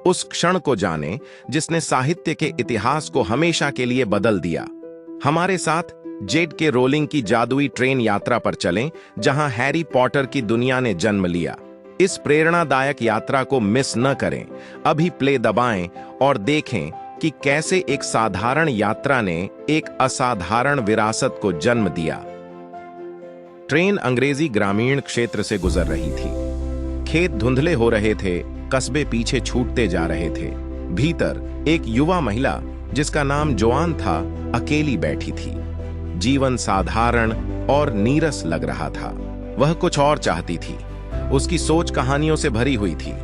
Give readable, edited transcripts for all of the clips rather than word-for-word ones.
उस क्षण को जाने जिसने साहित्य के इतिहास को हमेशा के लिए बदल दिया। हमारे साथ J.K. रोलिंग की जादुई ट्रेन यात्रा पर चलें, जहां हैरी पॉटर की दुनिया ने जन्म लिया। इस प्रेरणादायक यात्रा को मिस न करें। अभी प्ले दबाएं और देखें कि कैसे एक साधारण यात्रा ने एक असाधारण विरासत को जन्म दिया। ट्रेन अंग्रेजी ग्रामीण क्षेत्र से गुजर रही थी। खेत धुंधले हो रहे थे, कस्बे पीछे छूटते जा रहे थे। भीतर एक युवा महिला जिसका नाम जोआन था, अकेली बैठी थी। जीवन साधारण और नीरस लग रहा था। वह कुछ और चाहती थी। उसकी सोच कहानियों से भरी हुई थी।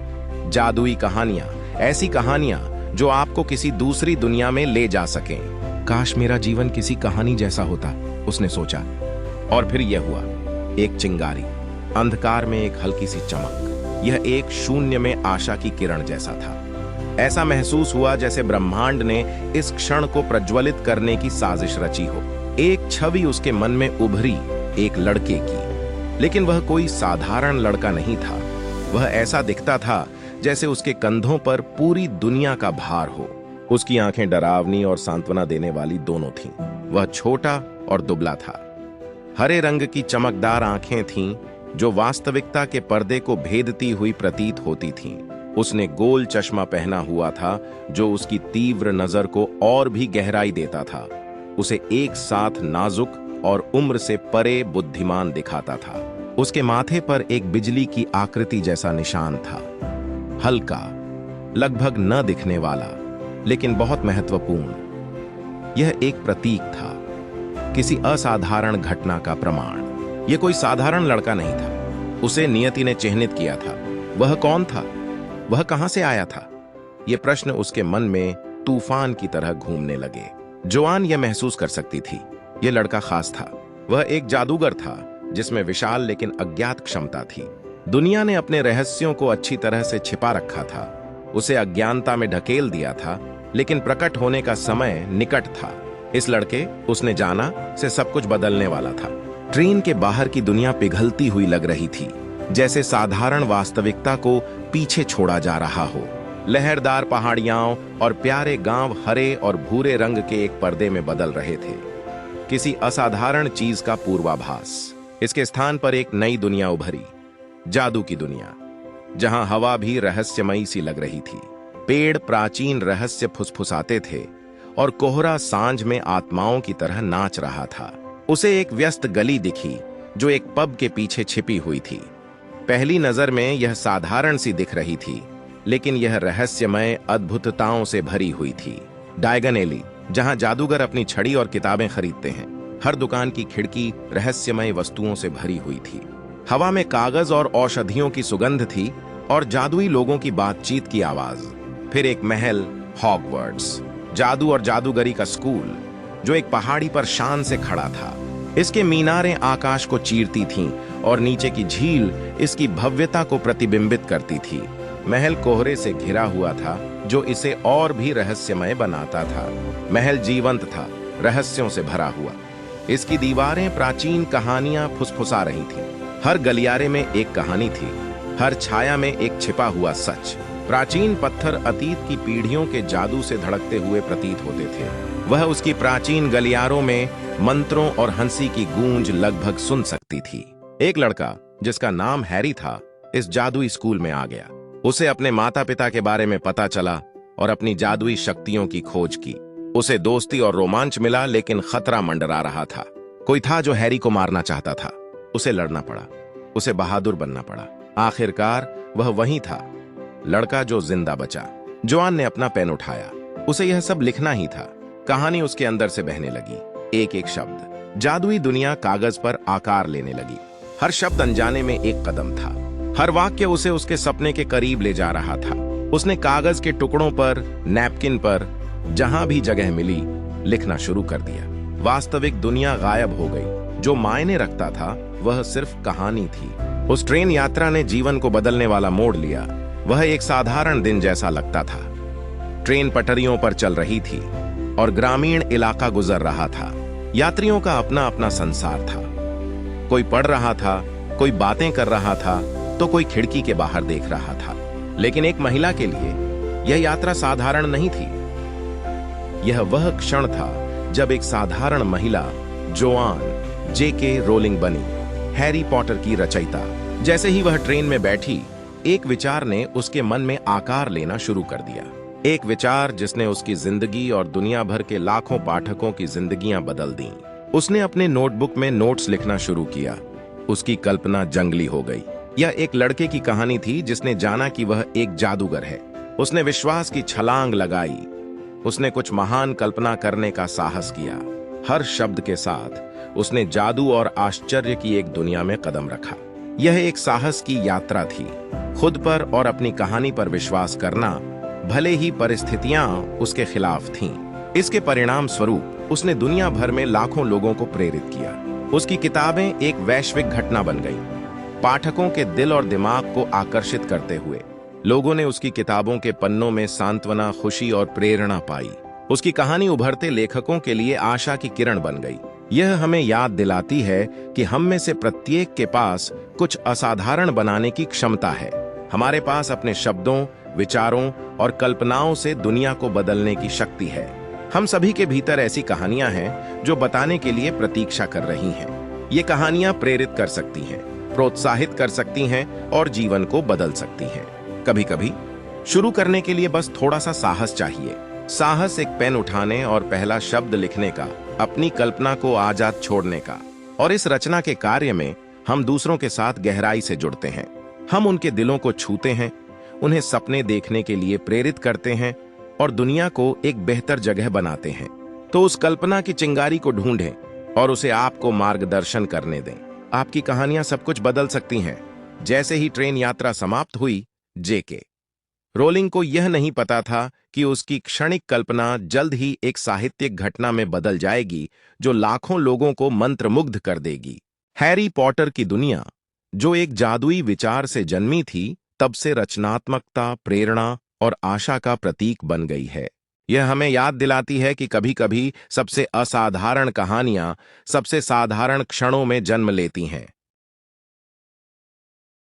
जादुई कहानियां, ऐसी कहानियां जो आपको किसी दूसरी दुनिया में ले जा सकें। काश मेरा जीवन किसी कहानी जैसा होता, उसने सोचा। और फिर यह हुआ। एक चिंगारी, अंधकार में एक हल्की सी चमक। यह एक शून्य में आशा की किरण जैसा था। ऐसा महसूस हुआ जैसे ब्रह्मांड ने इस क्षण को प्रज्वलित करने की साजिश रची हो। एक छवि उसके मन में उभरी, एक लड़के की। लेकिन वह कोई साधारण लड़का नहीं था। वह ऐसा दिखता था जैसे उसके कंधों पर पूरी दुनिया का भार हो। उसकी आंखें डरावनी और सांत्वना देने वाली दोनों थीं। वह छोटा और दुबला था। हरे रंग की चमकदार आंखें थीं जो वास्तविकता के पर्दे को भेदती हुई प्रतीत होती थीं। उसने गोल चश्मा पहना हुआ था जो उसकी तीव्र नजर को और भी गहराई देता था। उसे एक साथ नाजुक और उम्र से परे बुद्धिमान दिखाता था। उसके माथे पर एक बिजली की आकृति जैसा निशान था, हल्का, लगभग न दिखने वाला, लेकिन बहुत महत्वपूर्ण। यह एक प्रतीक था, किसी असाधारण घटना का प्रमाण। यह कोई साधारण लड़का नहीं था। उसे नियति ने चिन्हित किया था। वह कौन था? वह कहां से आया था? ये प्रश्न उसके मन में तूफान की तरह घूमने लगे। जोआन यह महसूस कर सकती थी। यह लड़का खास था। वह एक जादूगर था जिसमें विशाल लेकिन अज्ञात क्षमता थी। दुनिया ने अपने रहस्यों को अच्छी तरह से छिपा रखा था, उसे अज्ञानता में ढकेल दिया था, लेकिन प्रकट होने का समय निकट था। इस लड़के, उसने जाना, से सब कुछ बदलने वाला था। ट्रेन के बाहर की दुनिया पिघलती हुई लग रही थी, जैसे साधारण वास्तविकता को पीछे छोड़ा जा रहा हो। लहरदार पहाड़ियां और प्यारे गांव हरे और भूरे रंग के एक पर्दे में बदल रहे थे, किसी असाधारण चीज का पूर्वाभास। इसके स्थान पर एक नई दुनिया उभरी, जादू की दुनिया, जहां हवा भी रहस्यमयी सी लग रही थी। पेड़ प्राचीन रहस्य फुसफुसाते थे और कोहरा सांझ में आत्माओं की तरह नाच रहा था। उसे एक व्यस्त गली दिखी जो एक पब के पीछे छिपी हुई थी। पहली नजर में यह साधारण सी दिख रही थी, लेकिन यह रहस्यमय अद्भुतताओं से भरी हुई थी। डायगन एली, जहां जादूगर अपनी छड़ी और किताबें खरीदते हैं। हर दुकान की खिड़की रहस्यमय वस्तुओं से भरी हुई थी। हवा में कागज और औषधियों की सुगंध थी और जादुई लोगों की बातचीत की आवाज। फिर एक महल, हॉगवर्ट्स, जादू और जादूगरी का स्कूल, जो एक पहाड़ी पर शान से खड़ा था। इसके मीनारें आकाश को चीरती थीं और नीचे की झील इसकी भव्यता को प्रतिबिंबित करती थी। महल कोहरे से घिरा हुआ था जो इसे और भी रहस्यमय बनाता था। महल जीवंत था, रहस्यों से भरा हुआ। इसकी दीवारें प्राचीन कहानियां फुसफुसा रही थीं। हर गलियारे में एक कहानी थी, हर छाया में एक छिपा हुआ सच। प्राचीन पत्थर अतीत की पीढ़ियों के जादू से धड़कते हुए प्रतीत होते थे। वह उसकी प्राचीन गलियारों में मंत्रों और हंसी की गूंज लगभग सुन सकती थी। एक लड़का जिसका नाम हैरी था, इस जादुई स्कूल में आ गया। उसे अपने माता पिता के बारे में पता चला और अपनी जादुई शक्तियों की खोज की। उसे दोस्ती और रोमांच मिला, लेकिन खतरा मंडरा रहा था। कोई था जो हैरी को मारना चाहता था। उसे लड़ना पड़ा, उसे बहादुर बनना पड़ा। आखिरकार वह वही था, लड़का जो जिंदा बचा। जोआन ने अपना पेन उठाया। उसे यह सब लिखना ही था। कहानी उसके अंदर से बहने लगी, एक एक शब्द। जादुई दुनिया कागज पर आकार लेने लगी। हर शब्द अनजाने में एक कदम था। हर वाक्य उसे उसके सपने के करीब ले जा रहा था। उसने कागज के टुकड़ों पर, नैपकिन पर, जहां भी जगह मिली, लिखना शुरू कर दिया। वास्तविक दुनिया गायब हो गई। जो मायने रखता था वह सिर्फ कहानी थी। उस ट्रेन यात्रा ने जीवन को बदलने वाला मोड़ लिया। वह एक साधारण दिन जैसा लगता था। ट्रेन पटरियों पर चल रही थी और ग्रामीण इलाका गुजर रहा था। यात्रियों का अपना अपना संसार था। कोई पढ़ रहा था, कोई बातें कर रहा था, तो कोई खिड़की के बाहर देख रहा था। लेकिन एक महिला के लिए यह यात्रा साधारण नहीं थी। यह वह क्षण था जब एक साधारण महिला जोआन जेके रोलिंग बनी, हैरी पॉटर की रचयिता। जैसे ही वह ट्रेन में बैठी, एक विचार ने उसके मन में आकार लेना शुरू कर दिया। एक विचार जिसने उसकी जिंदगी और दुनिया भर के लाखों पाठकों की जिंदगियां बदल दी। उसने अपने नोटबुक में नोट्स लिखना शुरू किया। उसकी कल्पना जंगली हो गई। यह एक लड़के की कहानी थी जिसने जाना कि वह एक जादूगर है। उसने विश्वास की छलांग लगाई। उसने कुछ महान कल्पना करने का साहस किया। हर शब्द के साथ उसने जादू और आश्चर्य की एक दुनिया में कदम रखा। यह एक साहस की यात्रा थी, खुद पर और अपनी कहानी पर विश्वास करना, भले ही परिस्थितियां उसके खिलाफ थीं। इसके परिणाम स्वरूप उसने दुनिया भर में लाखों लोगों को प्रेरित किया। उसकी किताबें एक वैश्विक घटना बन गईं, पाठकों के दिल और दिमाग को आकर्षित करते हुए। लोगों ने उसकी किताबों के पन्नों में सांत्वना, खुशी और प्रेरणा पाई। उसकी कहानी उभरते लेखकों के लिए आशा की किरण बन गई। यह हमें याद दिलाती है कि हम में से प्रत्येक के पास कुछ असाधारण बनाने की क्षमता है। हमारे पास अपने शब्दों, विचारों और कल्पनाओं से दुनिया को बदलने की शक्ति है। हम सभी के भीतर ऐसी कहानियां हैं जो बताने के लिए प्रतीक्षा कर रही हैं। ये कहानियां प्रेरित कर सकती हैं, प्रोत्साहित कर सकती हैं और जीवन को बदल सकती हैं। कभी-कभी शुरू करने के लिए बस थोड़ा सा साहस चाहिए। साहस एक पेन उठाने और पहला शब्द लिखने का, अपनी कल्पना को आजाद छोड़ने का। और इस रचना के कार्य में हम दूसरों के साथ गहराई से जुड़ते हैं। हम उनके दिलों को छूते हैं, उन्हें सपने देखने के लिए प्रेरित करते हैं और दुनिया को एक बेहतर जगह बनाते हैं। तो उस कल्पना की चिंगारी को ढूंढें और उसे आपको मार्गदर्शन करने दें। आपकी कहानियां सब कुछ बदल सकती हैं। जैसे ही ट्रेन यात्रा समाप्त हुई, जेके रोलिंग को यह नहीं पता था कि उसकी क्षणिक कल्पना जल्द ही एक साहित्यिक घटना में बदल जाएगी जो लाखों लोगों को मंत्रमुग्ध कर देगी। हैरी पॉटर की दुनिया, जो एक जादुई विचार से जन्मी थी, तब से रचनात्मकता, प्रेरणा और आशा का प्रतीक बन गई है। यह हमें याद दिलाती है कि कभी-कभी सबसे असाधारण कहानियां सबसे साधारण क्षणों में जन्म लेती हैं।